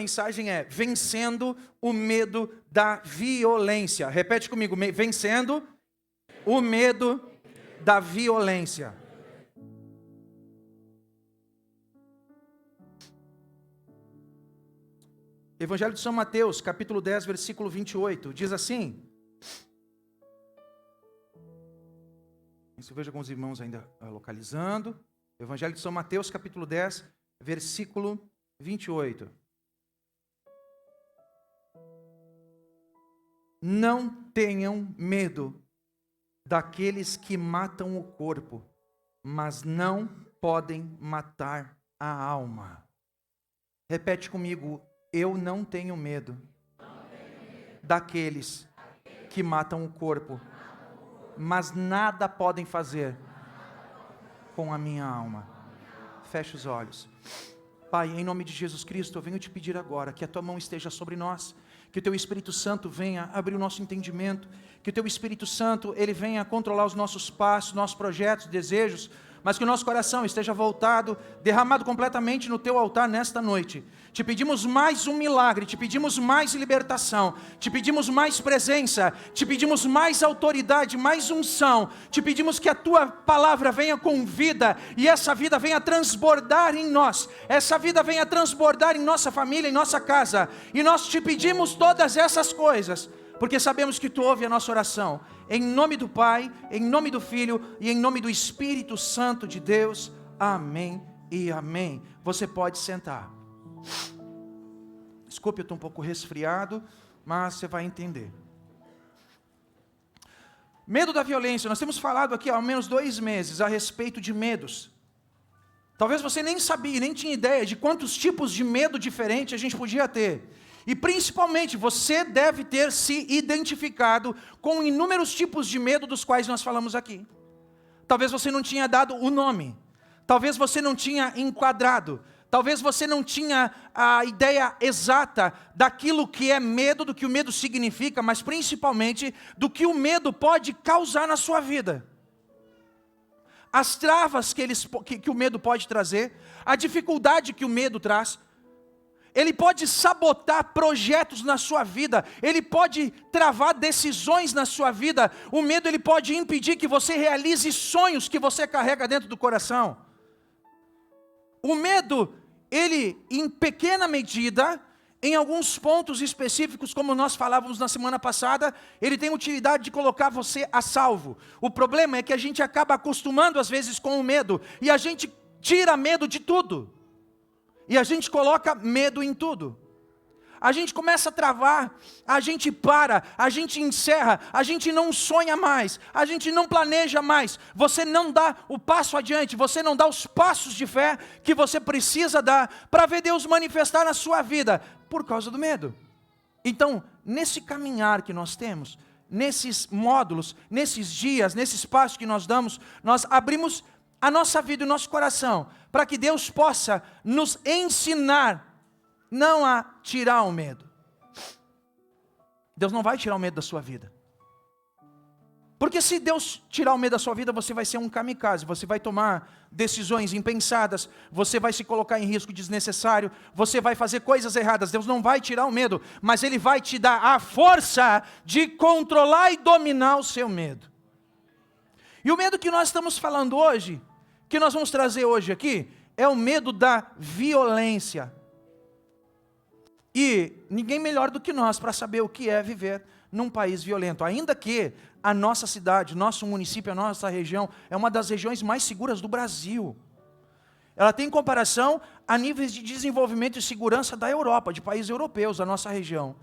A mensagem é vencendo o medo da violência. Repete comigo, vencendo o medo da violência. Evangelho de São Mateus, capítulo 10, versículo 28, diz assim. Eu vejo alguns irmãos ainda localizando. Evangelho de São Mateus, capítulo 10, versículo 28. Não tenham medo daqueles que matam o corpo, mas não podem matar a alma. Repete comigo, eu não tenho medo daqueles que matam o corpo, mas nada podem fazer com a minha alma. Feche os olhos. Pai, em nome de Jesus Cristo, eu venho te pedir agora que a tua mão esteja sobre nós, que o teu Espírito Santo venha abrir o nosso entendimento, que o teu Espírito Santo, ele venha controlar os nossos passos, nossos projetos, desejos, mas que o nosso coração esteja voltado, derramado completamente no teu altar nesta noite. Te pedimos mais um milagre, te pedimos mais libertação, te pedimos mais presença, te pedimos mais autoridade, mais unção, te pedimos que a tua palavra venha com vida, e essa vida venha transbordar em nós, essa vida venha transbordar em nossa família, em nossa casa, e nós te pedimos todas essas coisas, porque sabemos que tu ouve a nossa oração, em nome do Pai, em nome do Filho e em nome do Espírito Santo de Deus, amém e amém. Você pode sentar. Desculpe, eu estou um pouco resfriado, mas você vai entender. Medo da violência, nós temos falado aqui há ao menos 2 meses a respeito de medos. Talvez você nem sabia, nem tinha ideia de quantos tipos de medo diferentes a gente podia ter. E principalmente você deve ter se identificado com inúmeros tipos de medo dos quais nós falamos aqui. Talvez você não tinha dado o nome, talvez você não tinha enquadrado, talvez você não tinha a ideia exata daquilo que é medo, do que o medo significa, mas principalmente do que o medo pode causar na sua vida. As travas que o medo pode trazer, a dificuldade que o medo traz. Ele pode sabotar projetos na sua vida, ele pode travar decisões na sua vida, o medo ele pode impedir que você realize sonhos que você carrega dentro do coração. O medo, ele em pequena medida, em alguns pontos específicos, como nós falávamos na semana passada, ele tem utilidade de colocar você a salvo. O problema é que a gente acaba acostumando às vezes com o medo, e a gente tira medo de tudo. E a gente coloca medo em tudo. A gente começa a travar, a gente para, a gente encerra, a gente não sonha mais, a gente não planeja mais. Você não dá o passo adiante, você não dá os passos de fé que você precisa dar para ver Deus manifestar na sua vida, por causa do medo. Então, nesse caminhar que nós temos, nesses módulos, nesses dias, nesses passos que nós damos, nós abrimos a nossa vida e o nosso coração, para que Deus possa nos ensinar, não a tirar o medo. Deus não vai tirar o medo da sua vida. Porque se Deus tirar o medo da sua vida, você vai ser um kamikaze, você vai tomar decisões impensadas, você vai se colocar em risco desnecessário, você vai fazer coisas erradas. Deus não vai tirar o medo, mas Ele vai te dar a força de controlar e dominar o seu medo. E o medo que nós estamos falando hoje, que nós vamos trazer hoje aqui, é o medo da violência. E ninguém melhor do que nós para saber o que é viver num país violento. Ainda que a nossa cidade, nosso município, a nossa região, é uma das regiões mais seguras do Brasil. Ela tem comparação a níveis de desenvolvimento e segurança da Europa, de países europeus, a nossa região.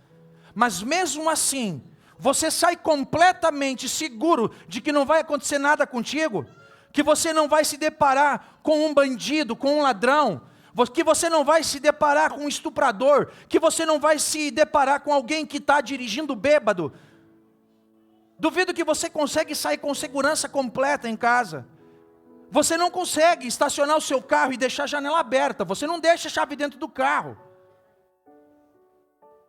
Mas mesmo assim, você sai completamente seguro de que não vai acontecer nada contigo? Que você não vai se deparar com um bandido, com um ladrão, que você não vai se deparar com um estuprador, que você não vai se deparar com alguém que está dirigindo bêbado. Duvido que você consegue sair com segurança completa em casa. Você não consegue estacionar o seu carro e deixar a janela aberta, você não deixa a chave dentro do carro.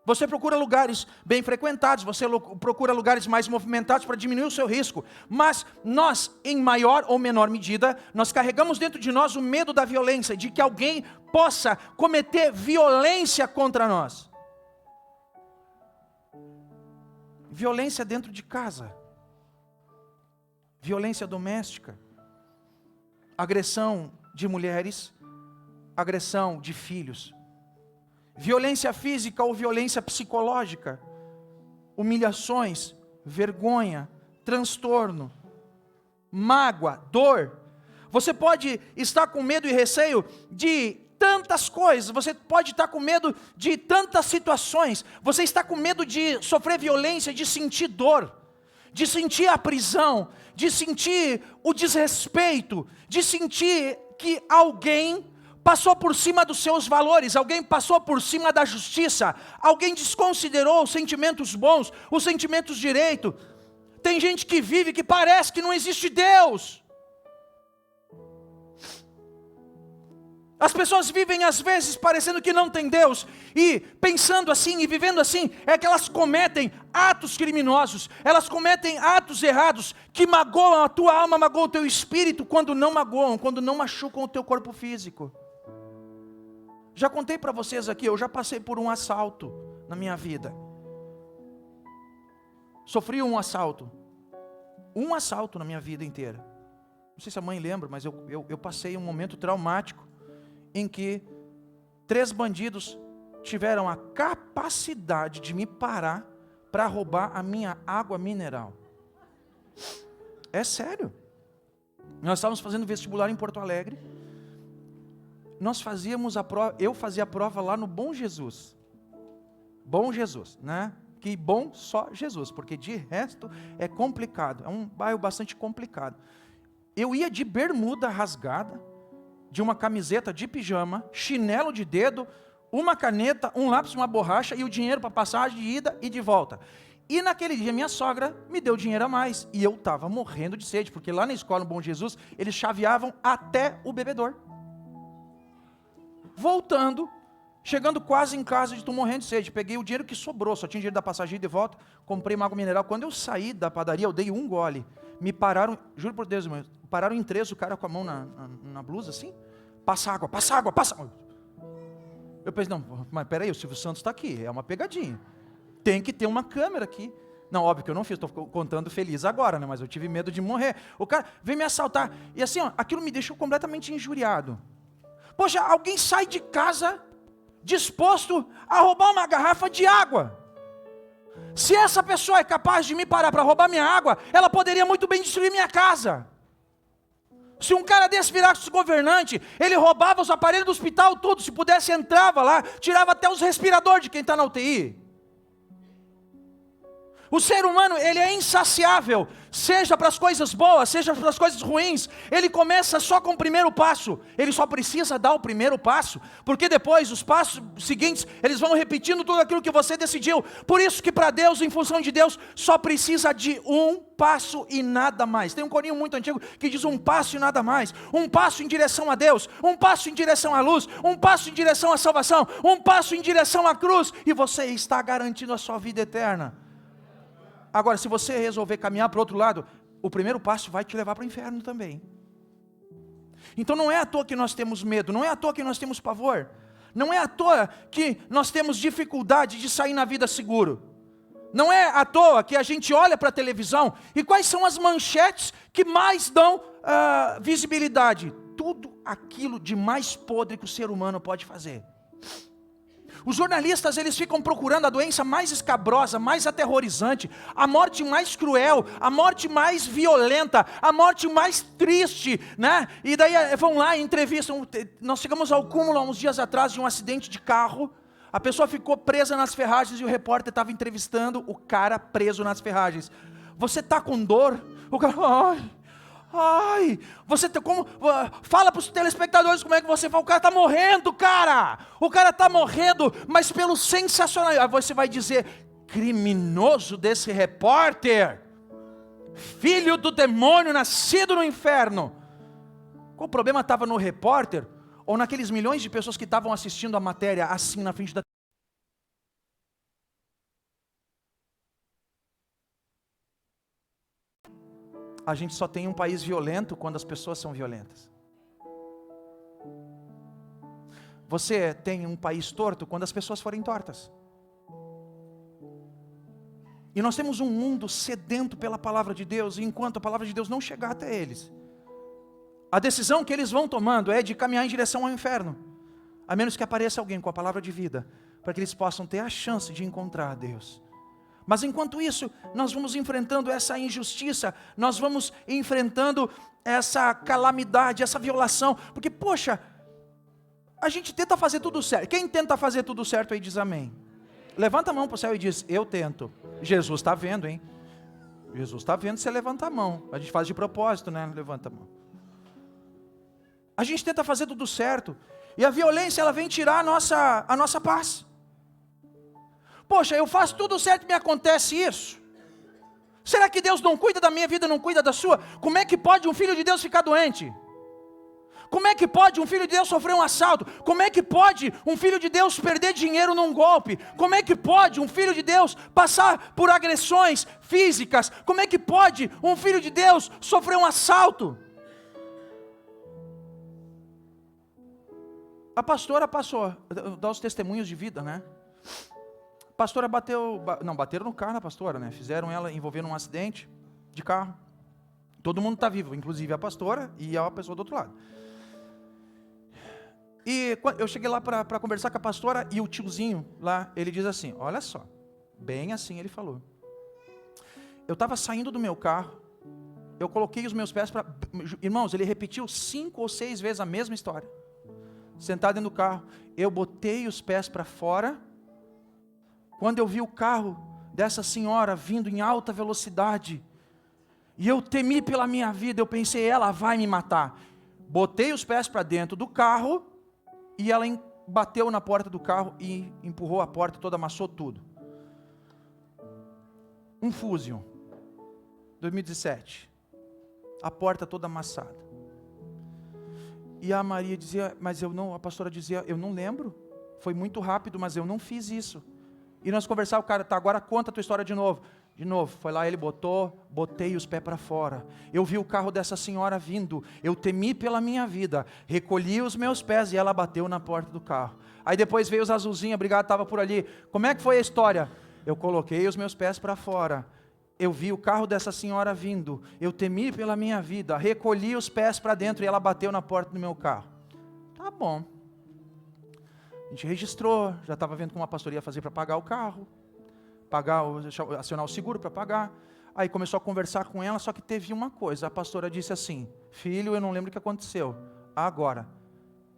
Você procura lugares bem frequentados, você procura lugares mais movimentados para diminuir o seu risco. Mas nós, em maior ou menor medida, nós carregamos dentro de nós o medo da violência, de que alguém possa cometer violência contra nós. Violência dentro de casa. Violência doméstica. Agressão de mulheres, agressão de filhos. Violência física ou violência psicológica, humilhações, vergonha, transtorno, mágoa, dor. Você pode estar com medo e receio de tantas coisas, você pode estar com medo de tantas situações, você está com medo de sofrer violência, de sentir dor, de sentir a prisão, de sentir o desrespeito, de sentir que alguém passou por cima dos seus valores, alguém passou por cima da justiça, alguém desconsiderou os sentimentos bons, os sentimentos de direito. Tem gente que vive que parece que não existe Deus. As pessoas vivem às vezes parecendo que não tem Deus, e pensando assim e vivendo assim, é que elas cometem atos criminosos, elas cometem atos errados, que magoam a tua alma, magoam o teu espírito, quando não magoam, quando não machucam o teu corpo físico. Já contei para vocês aqui, eu já passei por um assalto na minha vida. Sofri um assalto na minha vida inteira. Não sei se a mãe lembra, mas eu passei um momento traumático, em que 3 bandidos tiveram a capacidade de me parar para roubar a minha água mineral. É sério. Nós estávamos fazendo vestibular em Porto Alegre. Nós fazíamos a prova, eu fazia a prova lá no Bom Jesus. Bom Jesus, né? Que bom só Jesus, porque de resto é complicado. É um bairro bastante complicado. Eu ia de bermuda rasgada, de uma camiseta de pijama, chinelo de dedo, uma caneta, um lápis, uma borracha e o dinheiro para passagem de ida e de volta. E naquele dia minha sogra me deu dinheiro a mais. E eu estava morrendo de sede, porque lá na escola no Bom Jesus, eles chaveavam até o bebedouro. Voltando, chegando quase em casa, estou morrendo de sede. Peguei o dinheiro que sobrou, só tinha dinheiro da passagem de volta, comprei uma água mineral. Quando eu saí da padaria, eu dei um gole. Me pararam, juro por Deus, irmão, pararam em 3, o cara com a mão na blusa assim. Passa água, passa água, passa água. Eu pensei, não, mas peraí, o Silvio Santos está aqui, é uma pegadinha. Tem que ter uma câmera aqui. Não, óbvio que eu não fiz, estou contando feliz agora, né? Mas eu tive medo de morrer. O cara veio me assaltar. E assim, ó, aquilo me deixou completamente injuriado. Poxa, alguém sai de casa disposto a roubar uma garrafa de água. Se essa pessoa é capaz de me parar para roubar minha água, ela poderia muito bem destruir minha casa. Se um cara desse virasse governante, ele roubava os aparelhos do hospital, tudo. Se pudesse, entrava lá, tirava até os respiradores de quem está na UTI. O ser humano, ele é insaciável, seja para as coisas boas, seja para as coisas ruins. Ele começa só com o primeiro passo, ele só precisa dar o primeiro passo, porque depois os passos seguintes, eles vão repetindo tudo aquilo que você decidiu. Por isso que para Deus, em função de Deus, só precisa de um passo e nada mais. Tem um corinho muito antigo que diz um passo e nada mais. Um passo em direção a Deus, um passo em direção à luz, um passo em direção à salvação, um passo em direção à cruz, e você está garantindo a sua vida eterna. Agora, se você resolver caminhar para o outro lado, o primeiro passo vai te levar para o inferno também. Então não é à toa que nós temos medo, não é à toa que nós temos pavor, não é à toa que nós temos dificuldade de sair na vida seguro. Não é à toa que a gente olha para a televisão e quais são as manchetes que mais dão visibilidade? Tudo aquilo de mais podre que o ser humano pode fazer. Os jornalistas, eles ficam procurando a doença mais escabrosa, mais aterrorizante, a morte mais cruel, a morte mais violenta, a morte mais triste, né? E daí vão lá e entrevistam. Nós chegamos ao cúmulo há uns dias atrás de um acidente de carro. A pessoa ficou presa nas ferragens e o repórter estava entrevistando o cara preso nas ferragens. Você está com dor? O cara, ai, você como fala para os telespectadores como é que você fala, o cara está morrendo, cara. O cara está morrendo, mas pelo sensacional. Aí você vai dizer, criminoso desse repórter, filho do demônio, nascido no inferno. Qual o problema estava no repórter ou naqueles milhões de pessoas que estavam assistindo a matéria assim na frente da A gente só tem um país violento quando as pessoas são violentas. Você tem um país torto quando as pessoas forem tortas. E nós temos um mundo sedento pela palavra de Deus, e enquanto a palavra de Deus não chegar até eles, a decisão que eles vão tomando é de caminhar em direção ao inferno, a menos que apareça alguém com a palavra de vida, para que eles possam ter a chance de encontrar a Deus. Mas enquanto isso, nós vamos enfrentando essa injustiça, nós vamos enfrentando essa calamidade, essa violação, porque poxa, a gente tenta fazer tudo certo. Quem tenta fazer tudo certo aí diz amém. Levanta a mão para o céu e diz, eu tento. Jesus está vendo, hein? Jesus está vendo você levanta a mão. A gente faz de propósito, né? Levanta a mão. A gente tenta fazer tudo certo. E a violência, ela vem tirar a nossa paz. Poxa, eu faço tudo certo e me acontece isso. Será que Deus não cuida da minha vida, não cuida da sua? Como é que pode um filho de Deus ficar doente? Como é que pode um filho de Deus sofrer um assalto? Como é que pode um filho de Deus perder dinheiro num golpe? Como é que pode um filho de Deus passar por agressões físicas? Como é que pode um filho de Deus sofrer um assalto? A pastora passou, dá os testemunhos de vida, né? A pastora bateram no carro da pastora, né? Fizeram ela envolver num acidente de carro. Todo mundo está vivo, inclusive a pastora e a pessoa do outro lado. E eu cheguei lá para conversar com a pastora e o tiozinho lá, ele diz assim, olha só, bem assim ele falou. Eu estava saindo do meu carro, eu coloquei os meus pés para... Irmãos, ele repetiu 5 ou 6 vezes a mesma história. Sentado dentro do carro, eu botei os pés para fora. Quando eu vi o carro dessa senhora vindo em alta velocidade, e eu temi pela minha vida, eu pensei, ela vai me matar. Botei os pés para dentro do carro, e ela bateu na porta do carro e empurrou a porta toda, amassou tudo. Um Fusion, 2017. A porta toda amassada. E a Maria dizia, a pastora dizia, eu não lembro. Foi muito rápido, mas eu não fiz isso. E nós conversávamos, o cara, tá, agora conta a tua história de novo. De novo, foi lá, ele botei os pés para fora. Eu vi o carro dessa senhora vindo, eu temi pela minha vida, recolhi os meus pés e ela bateu na porta do carro. Aí depois veio os azulzinhos, a brigada estava por ali. Como é que foi a história? Eu coloquei os meus pés para fora, eu vi o carro dessa senhora vindo, eu temi pela minha vida, recolhi os pés para dentro e ela bateu na porta do meu carro. Tá bom. A gente registrou, já estava vendo como a pastora ia fazer para pagar o carro. Acionar o seguro para pagar. Aí começou a conversar com ela, só que teve uma coisa, a pastora disse assim, filho, eu não lembro o que aconteceu, agora,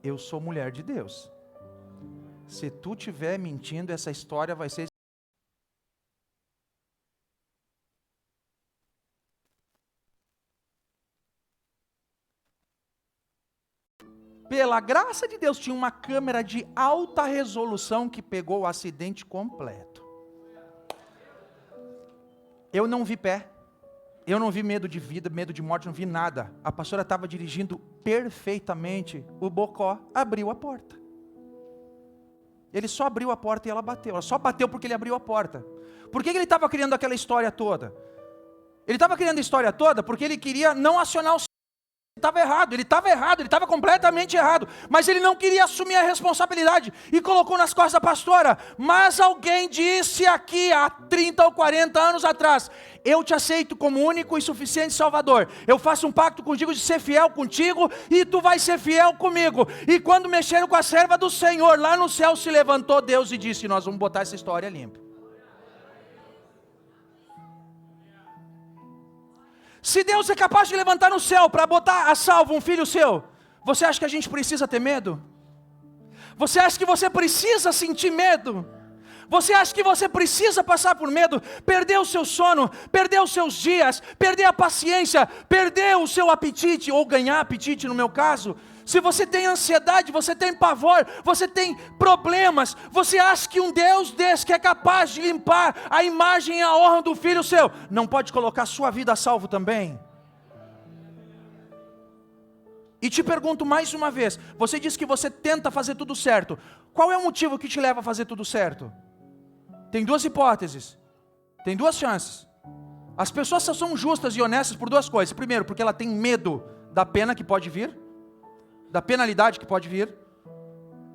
eu sou mulher de Deus, se tu estiver mentindo, essa história vai ser... Pela graça de Deus, tinha uma câmera de alta resolução que pegou o acidente completo. Eu não vi pé, eu não vi medo de vida, medo de morte, não vi nada. A pastora estava dirigindo perfeitamente, o bocó abriu a porta. Ele só abriu a porta e ela bateu. Ela só bateu porque ele abriu a porta. Por que ele estava criando aquela história toda? Ele estava criando a história toda porque ele queria não acionar o... Ele estava completamente errado, mas ele não queria assumir a responsabilidade e colocou nas costas da pastora. Mas alguém disse aqui há 30 ou 40 anos atrás, eu te aceito como único e suficiente Salvador, eu faço um pacto contigo de ser fiel contigo e tu vais ser fiel comigo. E quando mexeram com a serva do Senhor, lá no céu se levantou Deus e disse, nós vamos botar essa história limpa. Se Deus é capaz de levantar no céu para botar a salvo um filho seu, você acha que a gente precisa ter medo? Você acha que você precisa sentir medo? Você acha que você precisa passar por medo? Perder o seu sono, perder os seus dias, perder a paciência, perder o seu apetite, ou ganhar apetite no meu caso? Se você tem ansiedade, você tem pavor, você tem problemas, você acha que um Deus desse que é capaz de limpar a imagem e a honra do filho seu, não pode colocar sua vida a salvo também? E te pergunto mais uma vez, você diz que você tenta fazer tudo certo, qual é o motivo que te leva a fazer tudo certo? Tem 2 hipóteses, tem 2 chances. As pessoas só são justas e honestas por duas coisas. Primeiro, porque ela tem medo da pena que pode vir, da penalidade que pode vir,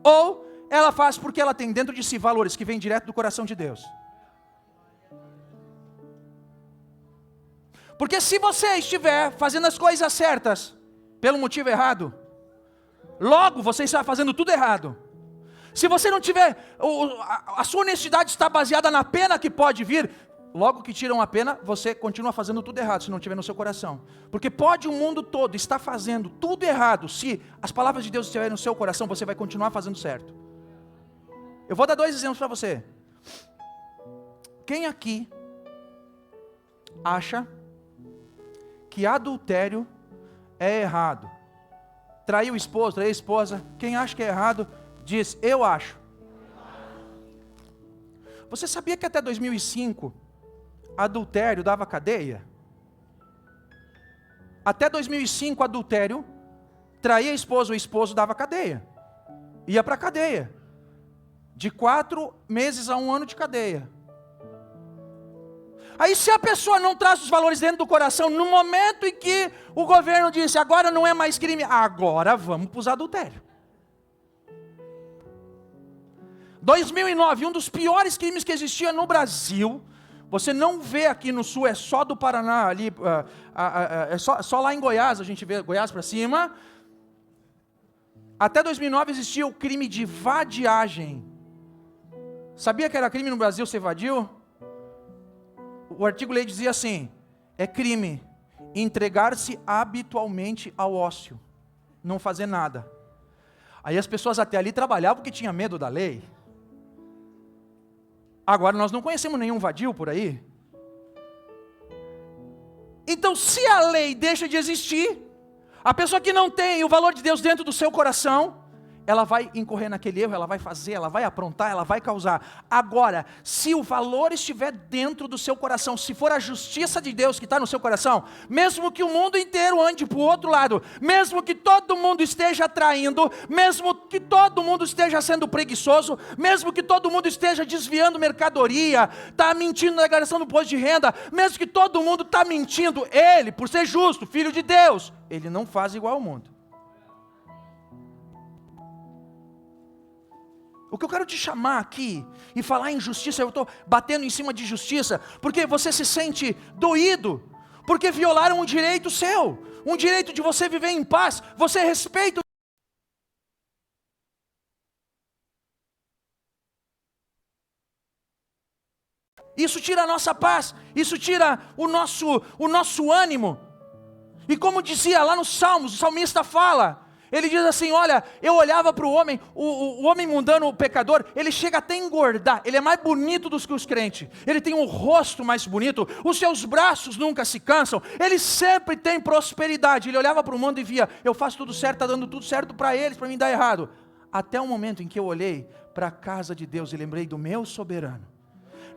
ou ela faz porque ela tem dentro de si valores que vêm direto do coração de Deus. Porque se você estiver fazendo as coisas certas pelo motivo errado, logo você está fazendo tudo errado. Se você não tiver, a sua honestidade está baseada na pena que pode vir, logo que tiram a pena, você continua fazendo tudo errado, se não tiver no seu coração. Porque pode o mundo todo estar fazendo tudo errado, se as palavras de Deus estiverem no seu coração, você vai continuar fazendo certo. Eu vou dar 2 exemplos para você. Quem aqui acha que adultério é errado? Trair o esposo, trair a esposa, quem acha que é errado, diz, eu acho. Você sabia que até 2005, adultério dava cadeia? Até 2005, adultério, trair a esposa, o esposo dava cadeia. Ia para cadeia. De 4 meses a 1 ano de cadeia. Aí se a pessoa não traz os valores dentro do coração, no momento em que o governo disse, agora não é mais crime, agora vamos para os adultérios. 2009, um dos piores crimes que existia no Brasil, você não vê aqui no sul, é só do Paraná, ali, é só lá em Goiás, a gente vê Goiás para cima. Até 2009 existia o crime de vadiagem. Sabia que era crime no Brasil ser vadio? O artigo lei dizia assim, é crime entregar-se habitualmente ao ócio, não fazer nada. Aí as pessoas até ali trabalhavam porque tinha medo da lei. Agora nós não conhecemos nenhum vadio por aí. Então se a lei deixa de existir, a pessoa que não tem o valor de Deus dentro do seu coração, ela vai incorrer naquele erro, ela vai fazer, ela vai aprontar, ela vai causar. Agora, se o valor estiver dentro do seu coração, se for a justiça de Deus que está no seu coração, mesmo que o mundo inteiro ande para o outro lado, mesmo que todo mundo esteja traindo, mesmo que todo mundo esteja sendo preguiçoso, mesmo que todo mundo esteja desviando mercadoria, está mentindo na declaração do imposto de renda, mesmo que todo mundo está mentindo, ele, por ser justo, filho de Deus, ele não faz igual ao mundo. O que eu quero te chamar aqui e falar em justiça, eu estou batendo em cima de justiça, porque você se sente doído, porque violaram um direito seu, um direito de você viver em paz, você respeita. Isso tira a nossa paz, isso tira o nosso ânimo. E como dizia lá nos Salmos, o salmista fala, ele diz assim, olha, eu olhava para o homem, o homem mundano, o pecador, ele chega até a engordar, ele é mais bonito do que os crentes, ele tem um rosto mais bonito, os seus braços nunca se cansam, ele sempre tem prosperidade. Ele olhava para o mundo e via, eu faço tudo certo, está dando tudo certo para eles, para mim dar errado. Até o momento em que eu olhei para a casa de Deus e lembrei do meu soberano.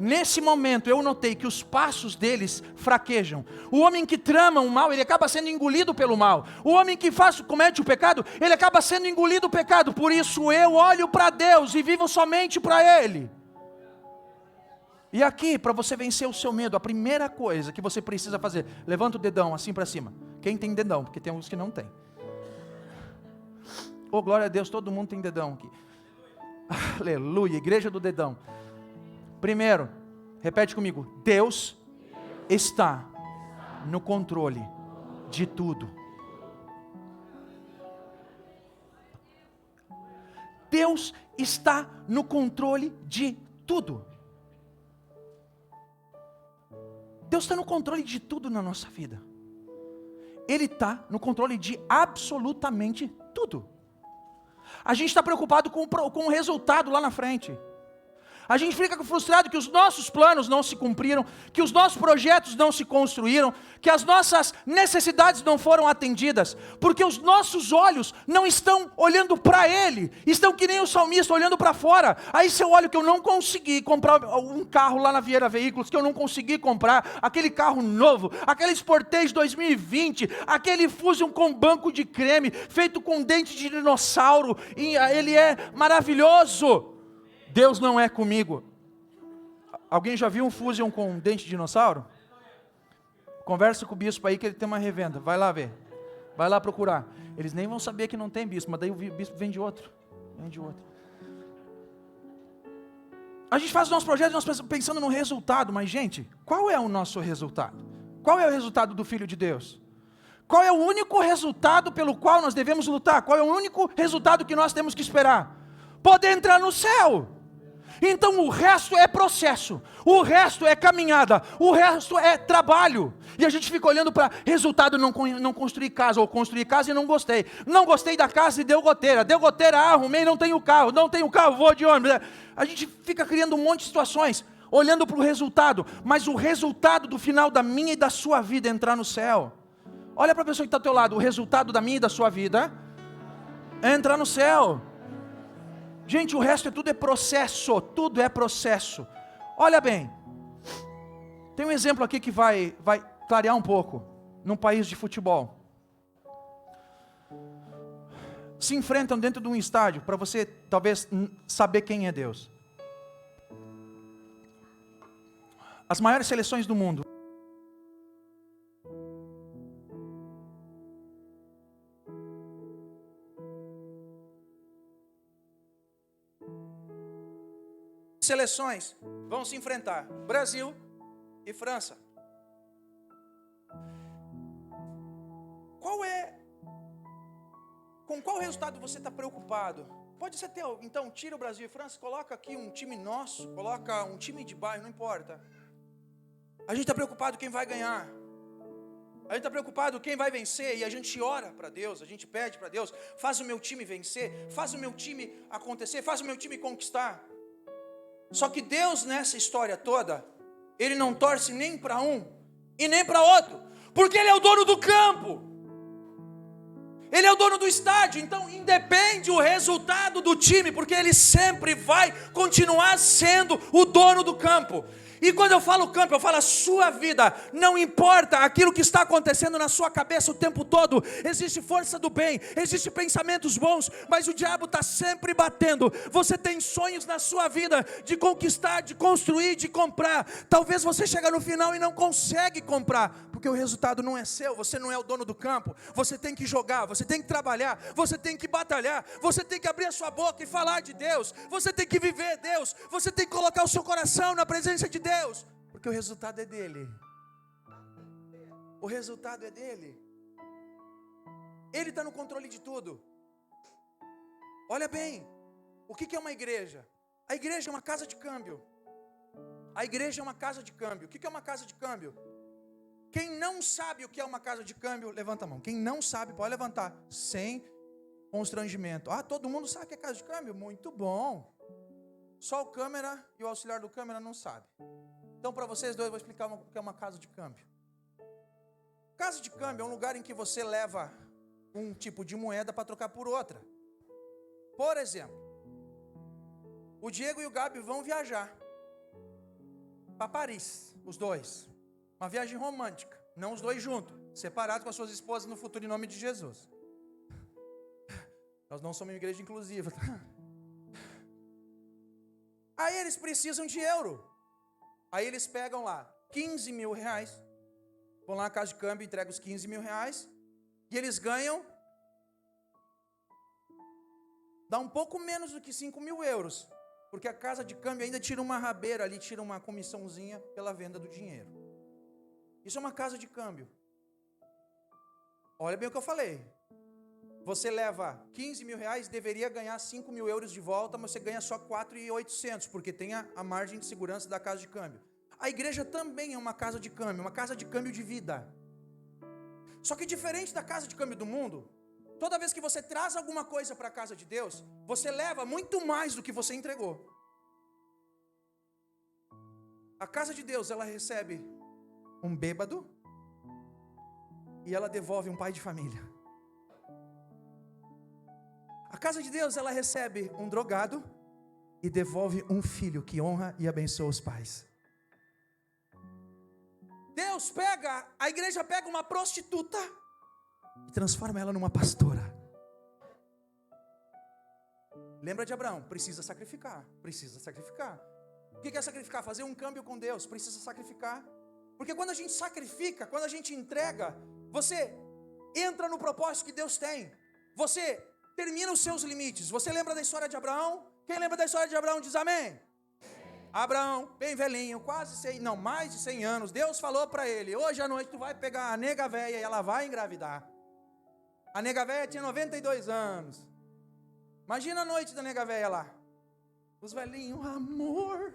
Nesse momento eu notei que os passos deles fraquejam. O homem que trama o mal, ele acaba sendo engolido pelo mal. O homem que comete o pecado, ele acaba sendo engolido o pecado. Por isso eu olho para Deus e vivo somente para Ele. E aqui, para você vencer o seu medo, a primeira coisa que você precisa fazer, levanta o dedão assim para cima. Quem tem dedão? Porque tem uns que não tem. Oh, glória a Deus, todo mundo tem dedão aqui. Aleluia, igreja do dedão. Primeiro, repete comigo, Deus está no controle de tudo. Deus está no controle de tudo. Deus está no controle de tudo na nossa vida. Ele está no controle de absolutamente tudo. A gente está preocupado com o resultado lá na frente. A gente fica frustrado que os nossos planos não se cumpriram, que os nossos projetos não se construíram, que as nossas necessidades não foram atendidas, porque os nossos olhos não estão olhando para Ele, estão que nem o salmista olhando para fora. Aí se eu olho que eu não consegui comprar um carro lá na Vieira Veículos, que eu não consegui comprar, aquele carro novo, aquele Sportage 2020, aquele Fusion com banco de creme, feito com dente de dinossauro, e ele é maravilhoso. Deus não é comigo. Alguém já viu um Fusion com dente de dinossauro? Conversa com o bispo aí que ele tem uma revenda. Vai lá ver. Vai lá procurar. Eles nem vão saber que não tem bispo, mas daí o bispo vende outro. Vende outro. A gente faz o nosso projeto nós pensando no resultado, mas gente, qual é o nosso resultado? Qual é o resultado do Filho de Deus? Qual é o único resultado pelo qual nós devemos lutar? Qual é o único resultado que nós temos que esperar? Poder entrar no céu. Então o resto é processo, o resto é caminhada, o resto é trabalho. E a gente fica olhando para resultado, não construir casa, ou construir casa e não gostei. Não gostei da casa e deu goteira, arrumei, não tenho carro, vou de ônibus. A gente fica criando um monte de situações, olhando para o resultado, mas o resultado do final da minha e da sua vida é entrar no céu. Olha para a pessoa que está ao teu lado, o resultado da minha e da sua vida é entrar no céu. Gente, o resto tudo é processo, tudo é processo. Olha bem, tem um exemplo aqui que vai clarear um pouco, num país de futebol. Se enfrentam dentro de um estádio, para você talvez saber quem é Deus. As maiores seleções do mundo. Seleções vão se enfrentar, Brasil e França. Com qual resultado você está preocupado? Pode ser teu, então tira o Brasil e França, coloca aqui um time nosso, coloca um time de bairro, não importa. A gente está preocupado quem vai ganhar. A gente está preocupado quem vai vencer e a gente ora para Deus, a gente pede para Deus, faz o meu time vencer, faz o meu time acontecer, faz o meu time conquistar. Só que Deus nessa história toda, Ele não torce nem para um e nem para outro, porque Ele é o dono do campo, Ele é o dono do estádio, então independe o resultado do time, porque Ele sempre vai continuar sendo o dono do campo. E quando eu falo campo, eu falo a sua vida. Não importa aquilo que está acontecendo na sua cabeça o tempo todo. Existe força do bem, existe pensamentos bons, mas o diabo está sempre batendo. Você tem sonhos na sua vida de conquistar, de construir, de comprar. Talvez você chegue no final e não consegue comprar, porque o resultado não é seu. Você não é o dono do campo. Você tem que jogar, você tem que trabalhar, você tem que batalhar, você tem que abrir a sua boca e falar de Deus. Você tem que viver Deus. Você tem que colocar o seu coração na presença de Deus, porque o resultado é dele. O resultado é dele. Ele está no controle de tudo. Olha bem, o que é uma igreja? A igreja é uma casa de câmbio. A igreja é uma casa de câmbio. O que é uma casa de câmbio? Quem não sabe o que é uma casa de câmbio, levanta a mão. Quem não sabe, pode levantar, sem constrangimento. Ah, todo mundo sabe o que é casa de câmbio? Muito bom. Só o câmera e o auxiliar do câmera não sabe. Então para vocês dois eu vou explicar o que é uma casa de câmbio. Casa de câmbio é um lugar em que você leva um tipo de moeda para trocar por outra. Por exemplo, o Diego e o Gabi vão viajar para Paris, os dois. Uma viagem romântica, não os dois juntos, separados com as suas esposas no futuro em nome de Jesus. Nós não somos uma igreja inclusiva, tá? Aí eles precisam de euro. Aí eles pegam lá 15 mil reais, vão lá na casa de câmbio, entregam os 15 mil reais, e eles ganham, dá um pouco menos do que 5 mil euros, porque a casa de câmbio ainda tira uma rabeira ali, tira uma comissãozinha pela venda do dinheiro. Isso é uma casa de câmbio. Olha bem o que eu falei. Você leva 15 mil reais, deveria ganhar 5 mil euros de volta, mas você ganha só 4.800, porque tem a margem de segurança da casa de câmbio. A igreja também é uma casa de câmbio, uma casa de câmbio de vida. Só que diferente da casa de câmbio do mundo, toda vez que você traz alguma coisa para a casa de Deus, você leva muito mais do que você entregou. A casa de Deus, ela recebe um bêbado e ela devolve um pai de família. A casa de Deus, ela recebe um drogado e devolve um filho que honra e abençoa os pais. Deus pega, a igreja pega uma prostituta e transforma ela numa pastora. Lembra de Abraão? Precisa sacrificar, precisa sacrificar. O que é sacrificar? Fazer um câmbio com Deus, precisa sacrificar. Porque quando a gente sacrifica, quando a gente entrega, você entra no propósito que Deus tem. Você termina os seus limites. Você lembra da história de Abraão? Quem lembra da história de Abraão diz amém. Abraão, bem velhinho, mais de 100 anos. Deus falou para ele: hoje à noite tu vai pegar a nega velha e ela vai engravidar. A nega velha tinha 92 anos. Imagina a noite da nega velha lá. Os velhinhos, amor.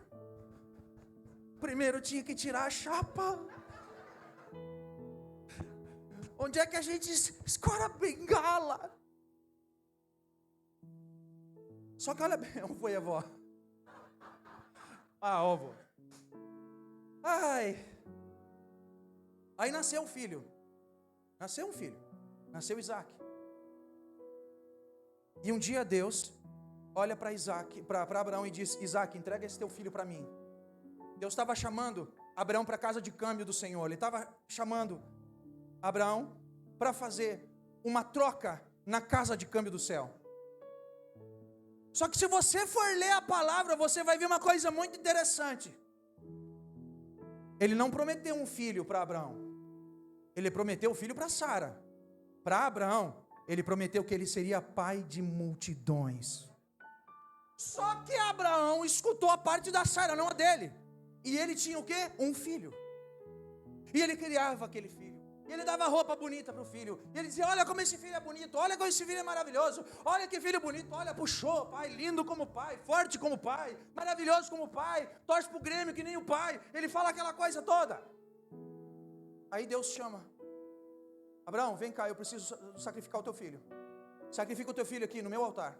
Primeiro tinha que tirar a chapa. Onde é que a gente escora a bengala? Só que olha bem, onde foi a avó? Avó. Ai. Aí nasceu um filho. Nasceu Isaac. E um dia Deus olha para Abraão e diz: Isaac, entrega esse teu filho para mim. Deus estava chamando Abraão para a casa de câmbio do Senhor. Ele estava chamando Abraão para fazer uma troca na casa de câmbio do céu. Só que se você for ler a palavra, você vai ver uma coisa muito interessante. Ele não prometeu um filho para Abraão. Ele prometeu um filho para Sara. Para Abraão, ele prometeu que ele seria pai de multidões. Só que Abraão escutou a parte da Sara, não a dele. E ele tinha o quê? Um filho. E ele criava aquele filho. E ele dava roupa bonita para o filho. E ele dizia: olha como esse filho é bonito, olha como esse filho é maravilhoso, olha que filho bonito, olha, puxou, pai, lindo como pai, forte como pai, maravilhoso como pai, torce para o Grêmio que nem o pai. Ele fala aquela coisa toda. Aí Deus chama: Abraão, vem cá, eu preciso sacrificar o teu filho. Sacrifica o teu filho aqui no meu altar.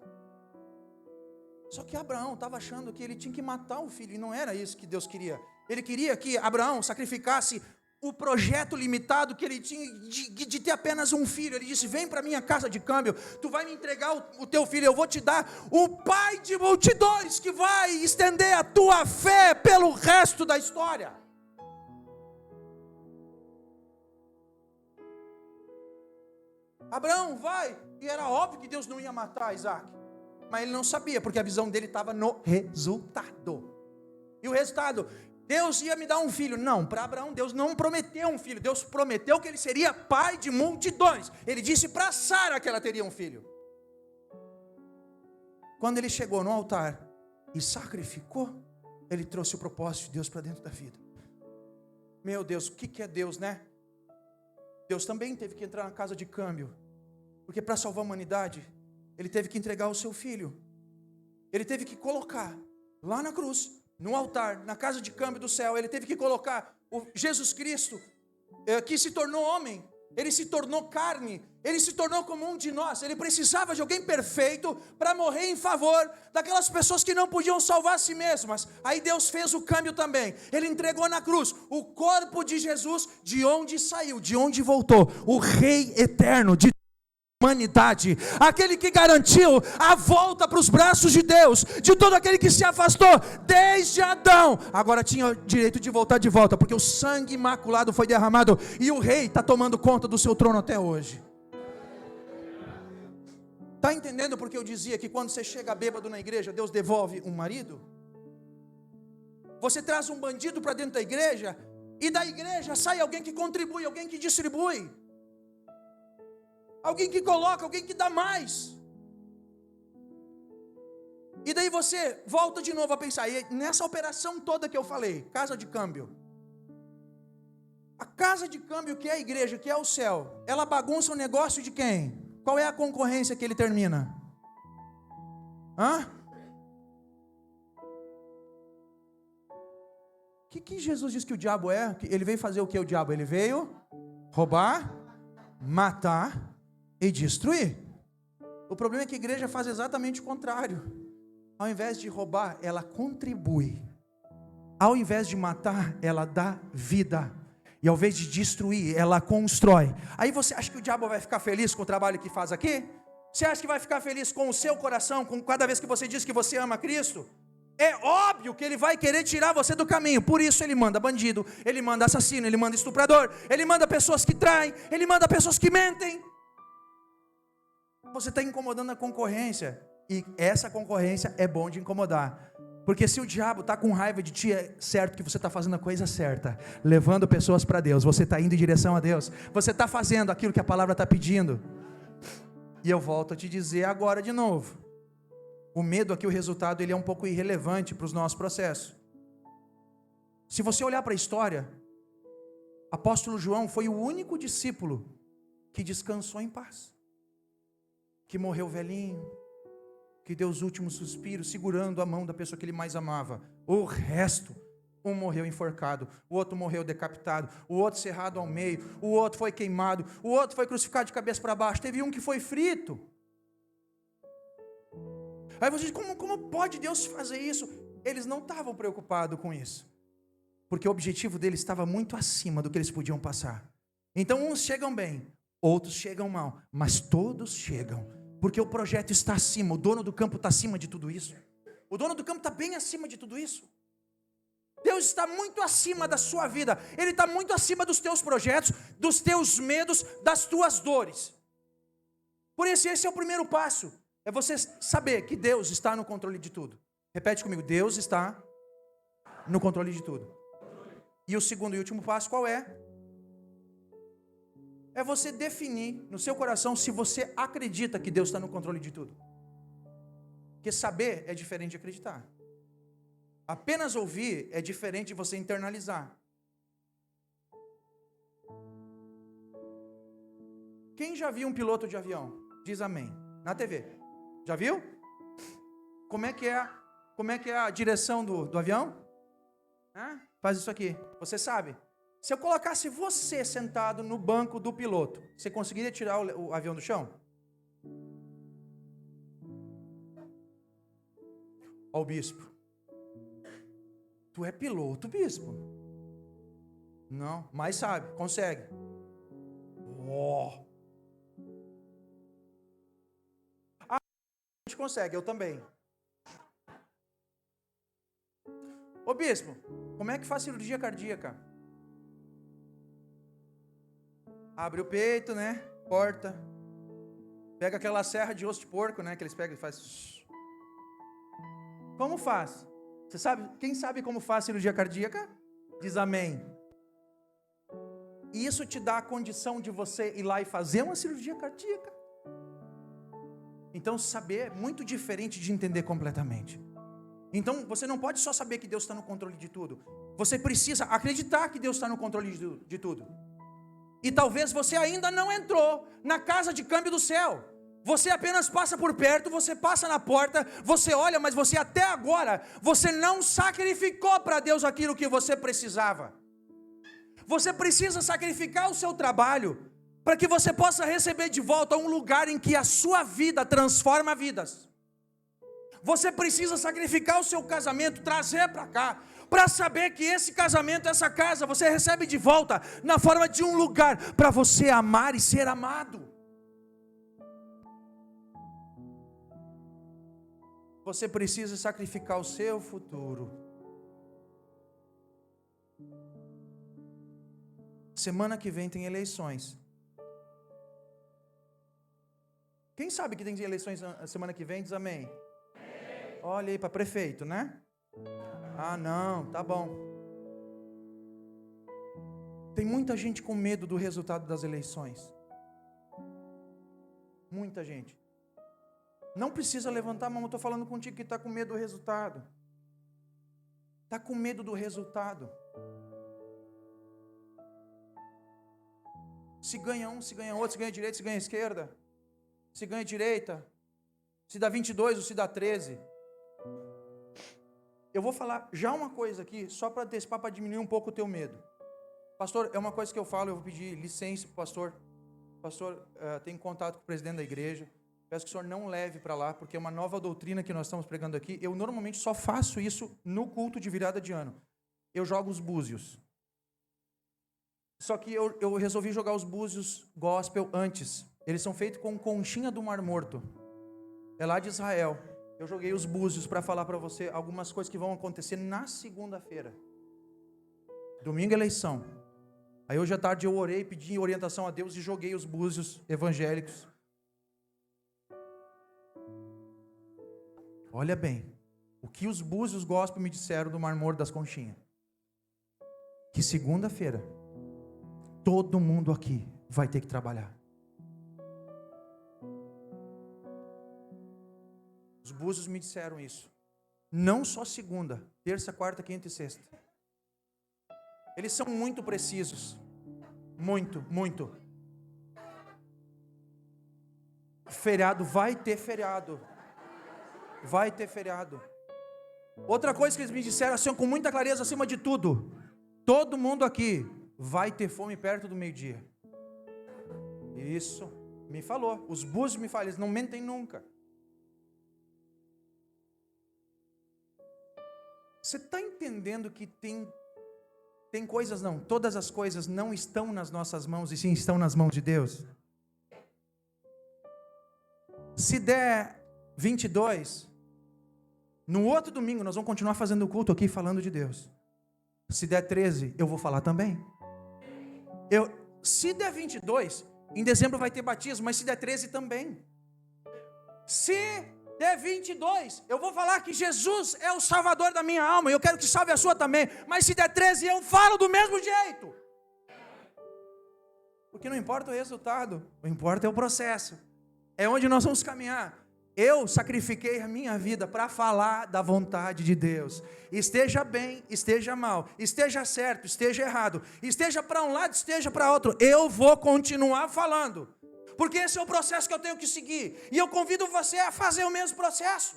Só que Abraão estava achando que ele tinha que matar o filho, e não era isso que Deus queria. Ele queria que Abraão sacrificasse o projeto limitado que ele tinha de ter apenas um filho. Ele disse: vem para minha casa de câmbio, tu vai me entregar o teu filho, eu vou te dar o pai de multidões que vai estender a tua fé pelo resto da história. Abraão vai, e era óbvio que Deus não ia matar Isaac, mas ele não sabia, porque a visão dele estava no resultado. E o resultado: Deus ia me dar um filho. Não, para Abraão Deus não prometeu um filho. Deus prometeu que ele seria pai de multidões. Ele disse para Sara que ela teria um filho. Quando ele chegou no altar e sacrificou, ele trouxe o propósito de Deus para dentro da vida. Meu Deus, o que é Deus, né? Deus também teve que entrar na casa de câmbio, porque para salvar a humanidade, ele teve que entregar o seu filho. Ele teve que colocar lá na cruz, no altar, na casa de câmbio do céu, ele teve que colocar o Jesus Cristo, que se tornou homem, ele se tornou carne, ele se tornou como um de nós. Ele precisava de alguém perfeito para morrer em favor daquelas pessoas que não podiam salvar a si mesmas. Aí Deus fez o câmbio também. Ele entregou na cruz o corpo de Jesus, de onde saiu, de onde voltou, o Rei eterno de humanidade, aquele que garantiu a volta para os braços de Deus, de todo aquele que se afastou desde Adão, agora tinha o direito de voltar de volta, porque o sangue imaculado foi derramado, e o rei está tomando conta do seu trono até hoje. Está entendendo porque eu dizia que quando você chega bêbado na igreja, Deus devolve um marido? Você traz um bandido para dentro da igreja, e da igreja sai alguém que contribui, alguém que distribui, alguém que coloca, alguém que dá mais. E daí você volta de novo a pensar, e nessa operação toda que eu falei, casa de câmbio, a casa de câmbio que é a igreja, que é o céu, ela bagunça o negócio de quem? Qual é a concorrência que ele termina? O que Jesus diz que o diabo é? Ele veio fazer o que o diabo? Ele veio roubar, matar e destruir. O problema é que a igreja faz exatamente o contrário. Ao invés de roubar, ela contribui. Ao invés de matar, ela dá vida. E ao invés de destruir, ela constrói. Aí você acha que o diabo vai ficar feliz com o trabalho que faz aqui? Você acha que vai ficar feliz com o seu coração, com cada vez que você diz que você ama Cristo? É óbvio que ele vai querer tirar você do caminho. Por isso ele manda bandido, ele manda assassino, ele manda estuprador, ele manda pessoas que traem, ele manda pessoas que mentem. Você está incomodando a concorrência, e essa concorrência é bom de incomodar. Porque se o diabo está com raiva de ti, é certo que você está fazendo a coisa certa, levando pessoas para Deus, você está indo em direção a Deus, você está fazendo aquilo que a palavra está pedindo. E eu volto a te dizer agora de novo, o medo aqui, o resultado, ele é um pouco irrelevante para os nossos processos. Se você olhar para a história, apóstolo João foi o único discípulo que descansou em paz, que morreu velhinho, que deu os últimos suspiros, segurando a mão da pessoa que ele mais amava. O resto, um morreu enforcado, o outro morreu decapitado, o outro cerrado ao meio, o outro foi queimado, o outro foi crucificado de cabeça para baixo, teve um que foi frito. Aí você diz, como pode Deus fazer isso? Eles não estavam preocupados com isso, porque o objetivo deles estava muito acima do que eles podiam passar. Então uns chegam bem, outros chegam mal, mas todos chegam, porque o projeto está acima, o dono do campo está acima de tudo isso. O dono do campo está bem acima de tudo isso. Deus está muito acima da sua vida, Ele está muito acima dos teus projetos, dos teus medos, das tuas dores. Por isso esse é o primeiro passo, é você saber que Deus está no controle de tudo. Repete comigo, Deus está no controle de tudo. E o segundo e último passo qual é? É você definir no seu coração se você acredita que Deus está no controle de tudo. Porque saber é diferente de acreditar. Apenas ouvir é diferente de você internalizar. Quem já viu um piloto de avião? Diz amém. Na TV. Já viu? Como é que é a direção do avião? Faz isso aqui. Você sabe. Se eu colocasse você sentado no banco do piloto, você conseguiria tirar o avião do chão? Ó o bispo. Tu é piloto, bispo? Não, mas sabe, consegue. A gente consegue, eu também. Ô bispo, como é que faz cirurgia cardíaca? Abre o peito, né? Corta. Pega aquela serra de osso de porco, né? Que eles pegam e faz. Como faz? Você sabe? Quem sabe como faz cirurgia cardíaca? Diz amém. E isso te dá a condição de você ir lá e fazer uma cirurgia cardíaca. Então saber é muito diferente de entender completamente. Então você não pode só saber que Deus está no controle de tudo. Você precisa acreditar que Deus está no controle de tudo. E talvez você ainda não entrou na casa de câmbio do céu. Você apenas passa por perto, você passa na porta, você olha, mas você até agora, você não sacrificou para Deus aquilo que você precisava. Você precisa sacrificar o seu trabalho, para que você possa receber de volta um lugar em que a sua vida transforma vidas. Você precisa sacrificar o seu casamento, trazer para cá, para saber que esse casamento, essa casa, você recebe de volta na forma de um lugar para você amar e ser amado. Você precisa sacrificar o seu futuro. Semana que vem tem eleições. Quem sabe que tem eleições na semana que vem? Diz amém. Olha aí para prefeito, né? Ah, não, tá bom. Tem muita gente com medo do resultado das eleições. Muita gente. Não precisa levantar a mão, eu estou falando contigo que está com medo do resultado. Está com medo do resultado. Se ganha um, se ganha outro, se ganha direita, se ganha esquerda. Se ganha direita. Se dá 22 ou se dá 13. Eu vou falar já uma coisa aqui, só para antecipar, para diminuir um pouco o teu medo. Pastor, é uma coisa que eu falo, eu vou pedir licença para o pastor. Pastor, tem contato com o presidente da igreja. Peço que o senhor não leve para lá, porque é uma nova doutrina que nós estamos pregando aqui. Eu normalmente só faço isso no culto de virada de ano. Eu jogo os búzios. Só que eu resolvi jogar os búzios gospel antes. Eles são feitos com conchinha do Mar Morto. É lá de Israel. Eu joguei os búzios para falar para você algumas coisas que vão acontecer na segunda-feira. Domingo é eleição. Aí hoje à tarde eu orei, pedi orientação a Deus e joguei os búzios evangélicos. Olha bem, O que os búzios gospel me disseram do Mar Morto das Conchinhas? Que segunda-feira, todo mundo aqui vai ter que trabalhar. Os búzios me disseram isso. Não só segunda, terça, quarta, quinta e sexta. Eles são muito precisos. Muito, muito. Feriado, vai ter feriado. Vai ter feriado. Outra coisa que eles me disseram assim, com muita clareza, acima de tudo: todo mundo aqui vai ter fome perto do meio-dia. Isso, me falou. Os búzios me falam, eles não mentem nunca. Você está entendendo que tem coisas não, todas as coisas não estão nas nossas mãos, e sim estão nas mãos de Deus? Se der 22, no outro domingo nós vamos continuar fazendo o culto aqui falando de Deus. Se der 13, eu vou falar também. Se der 22, em dezembro vai ter batismo, mas se der 13 também. Se der 22, eu vou falar que Jesus é o salvador da minha alma, e eu quero que salve a sua também. Mas se der 13, eu falo do mesmo jeito. Porque não importa o resultado, o que importa é o processo. É onde nós vamos caminhar. Eu sacrifiquei a minha vida para falar da vontade de Deus. Esteja bem, esteja mal, esteja certo, esteja errado, esteja para um lado, esteja para outro, eu vou continuar falando. Porque esse é o processo que eu tenho que seguir. E eu convido você a fazer o mesmo processo.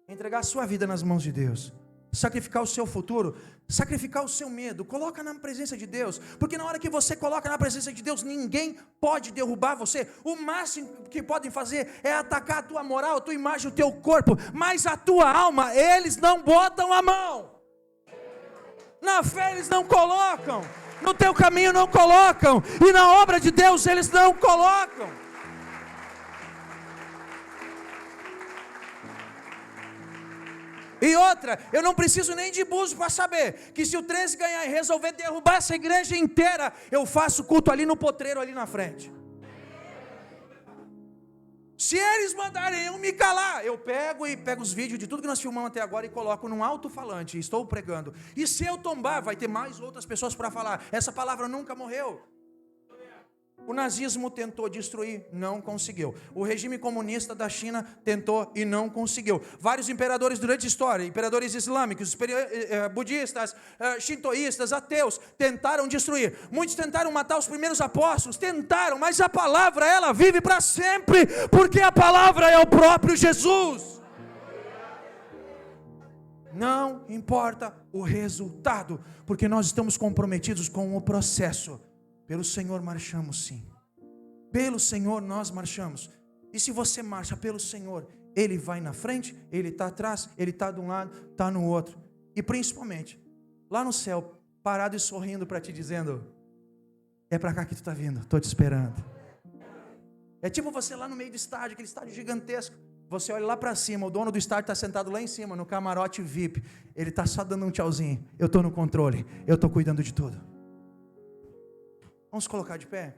Entregar a sua vida nas mãos de Deus. Sacrificar o seu futuro. Sacrificar o seu medo. Coloca na presença de Deus. Porque na hora que você coloca na presença de Deus, ninguém pode derrubar você. O máximo que podem fazer é atacar a tua moral, a tua imagem, o teu corpo. Mas a tua alma, eles não botam a mão. Na fé eles não colocam. No teu caminho não colocam, e na obra de Deus eles não colocam. E outra, eu não preciso nem de búzio para saber que se o 13 ganhar e resolver derrubar essa igreja inteira, eu faço culto ali no potreiro, ali na frente. Se eles mandarem eu me calar, eu pego os vídeos de tudo que nós filmamos até agora e coloco num alto-falante, estou pregando. E se eu tombar, vai ter mais outras pessoas para falar. Essa palavra nunca morreu. O nazismo tentou destruir, não conseguiu. O regime comunista da China tentou e não conseguiu. Vários imperadores durante a história, imperadores islâmicos, budistas, shintoístas, ateus, tentaram destruir. Muitos tentaram matar os primeiros apóstolos, tentaram, mas a palavra, ela vive para sempre, porque a palavra é o próprio Jesus. Não importa o resultado, porque nós estamos comprometidos com o processo. Pelo Senhor marchamos sim. Pelo Senhor nós marchamos. E se você marcha pelo Senhor, Ele vai na frente, Ele está atrás, Ele está de um lado, está no outro. E principalmente, lá no céu, parado e sorrindo para ti, dizendo: é para cá que tu está vindo, estou te esperando. É tipo você lá no meio do estádio, aquele estádio gigantesco. Você olha lá para cima, o dono do estádio está sentado lá em cima, no camarote VIP. Ele está só dando um tchauzinho. Eu estou no controle, eu estou cuidando de tudo. Vamos colocar de pé?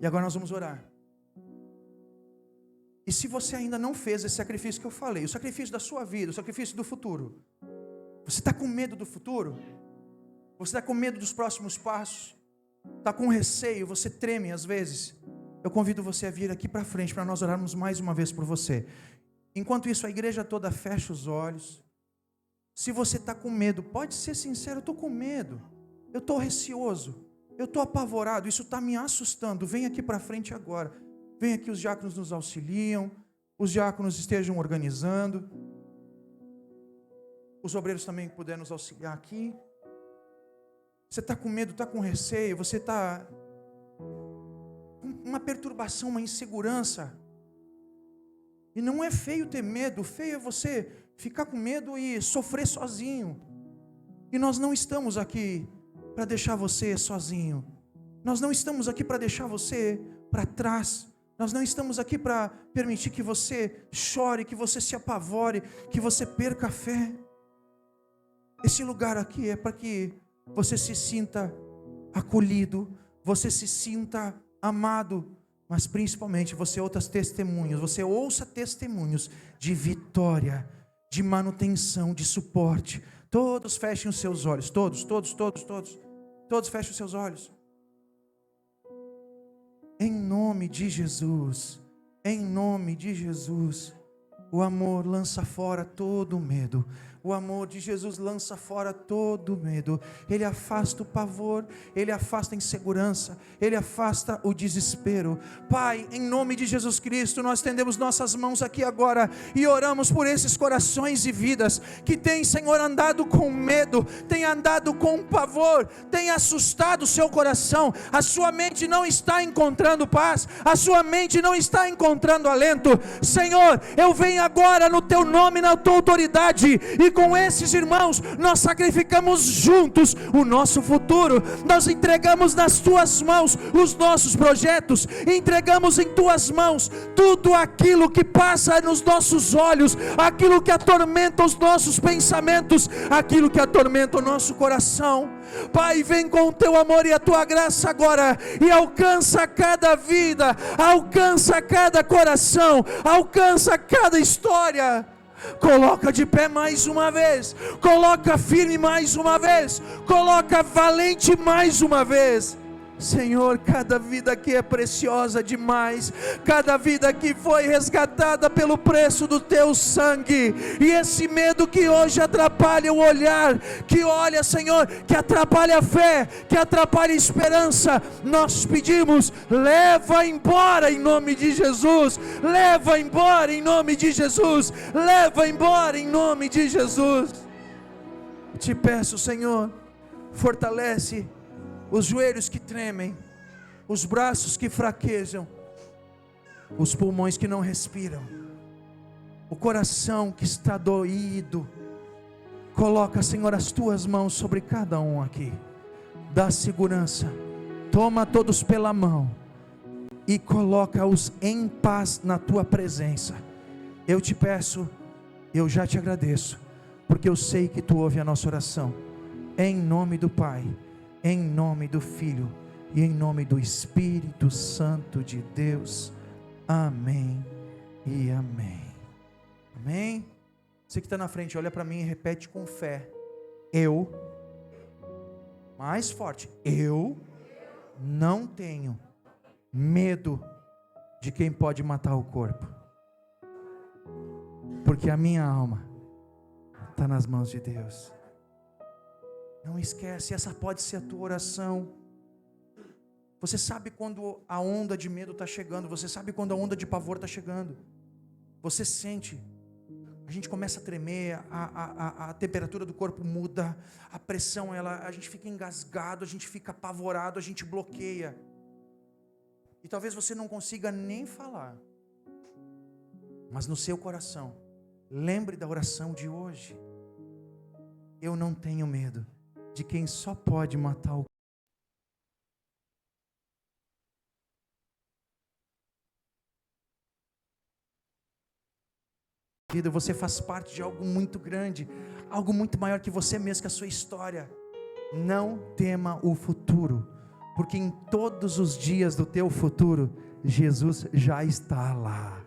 E agora nós vamos orar. E se você ainda não fez esse sacrifício que eu falei, o sacrifício da sua vida, o sacrifício do futuro, você está com medo do futuro? Você está com medo dos próximos passos? Está com receio? Você treme às vezes? Eu convido você a vir aqui para frente, para nós orarmos mais uma vez por você. Enquanto isso, a igreja toda fecha os olhos. Se você está com medo, pode ser sincero: eu estou com medo. Eu estou receoso, eu estou apavorado, isso está me assustando. Vem aqui para frente agora. Vem aqui, os diáconos nos auxiliam, os diáconos estejam organizando, os obreiros também puderem nos auxiliar aqui. Você está com medo, está com receio, você está com uma perturbação, uma insegurança. E não é feio ter medo, feio é você ficar com medo e sofrer sozinho. E nós não estamos aqui para deixar você sozinho. Nós não estamos aqui para deixar você para trás. Nós não estamos aqui para permitir que você chore, que você se apavore, que você perca a fé. Esse lugar aqui é para que você se sinta acolhido, você se sinta amado, mas principalmente você ouça testemunhos de vitória, de manutenção, de suporte. Todos fechem os seus olhos, todos fechem os seus olhos. Em nome de Jesus, o amor lança fora todo medo. O amor de Jesus lança fora todo medo. Ele afasta o pavor, Ele afasta a insegurança, Ele afasta o desespero. Pai, em nome de Jesus Cristo, nós estendemos nossas mãos aqui agora e oramos por esses corações e vidas que têm, Senhor, andado com medo, têm andado com pavor, têm assustado o seu coração. A sua mente não está encontrando paz, a sua mente não está encontrando alento. Senhor, eu venho agora no Teu nome, na Tua autoridade, e com esses irmãos nós sacrificamos juntos o nosso futuro. Nós entregamos nas Tuas mãos os nossos projetos, entregamos em Tuas mãos tudo aquilo que passa nos nossos olhos, aquilo que atormenta os nossos pensamentos, aquilo que atormenta o nosso coração. Pai, vem com o Teu amor e a Tua graça agora, e alcança cada vida, alcança cada coração, alcança cada história. Coloca de pé mais uma vez, coloca firme mais uma vez, coloca valente mais uma vez. Senhor, cada vida aqui é preciosa demais, cada vida aqui foi resgatada pelo preço do Teu sangue, e esse medo que hoje atrapalha o olhar, que olha, Senhor, que atrapalha a fé, que atrapalha a esperança, nós pedimos, leva embora em nome de Jesus, leva embora em nome de Jesus, leva embora em nome de Jesus. Te peço, Senhor, fortalece os joelhos que tremem, os braços que fraquejam, os pulmões que não respiram, o coração que está doído. Coloca, Senhor, as Tuas mãos sobre cada um aqui, dá segurança, toma todos pela mão e coloca-os em paz na Tua presença. Eu te peço, eu já te agradeço, porque eu sei que Tu ouve a nossa oração, em nome do Pai, em nome do Filho e em nome do Espírito Santo de Deus. Amém e amém. Amém. Você que está na frente, olha para mim e repete com fé: eu, mais forte, eu não tenho medo de quem pode matar o corpo, porque a minha alma está nas mãos de Deus. Não esquece, essa pode ser a tua oração. Você sabe quando a onda de medo está chegando, você sabe quando a onda de pavor está chegando. Você sente, a gente começa a tremer, a temperatura do corpo muda, a pressão, a gente fica engasgado, a gente fica apavorado, a gente bloqueia. E talvez você não consiga nem falar, mas no seu coração, lembre da oração de hoje: eu não tenho medo de quem só pode matar o vida. Você faz parte de algo muito grande, algo muito maior que você mesmo, que a sua história. Não tema o futuro, porque em todos os dias do teu futuro, Jesus já está lá.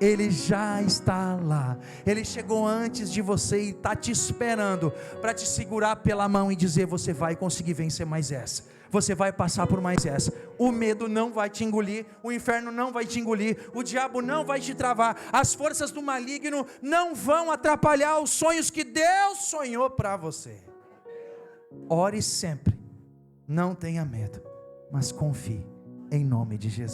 Ele já está lá, Ele chegou antes de você e está te esperando para te segurar pela mão e dizer: você vai conseguir vencer mais essa, você vai passar por mais essa. O medo não vai te engolir, o inferno não vai te engolir, o diabo não vai te travar, as forças do maligno não vão atrapalhar os sonhos que Deus sonhou para você. Ore sempre, não tenha medo, mas confie, em nome de Jesus.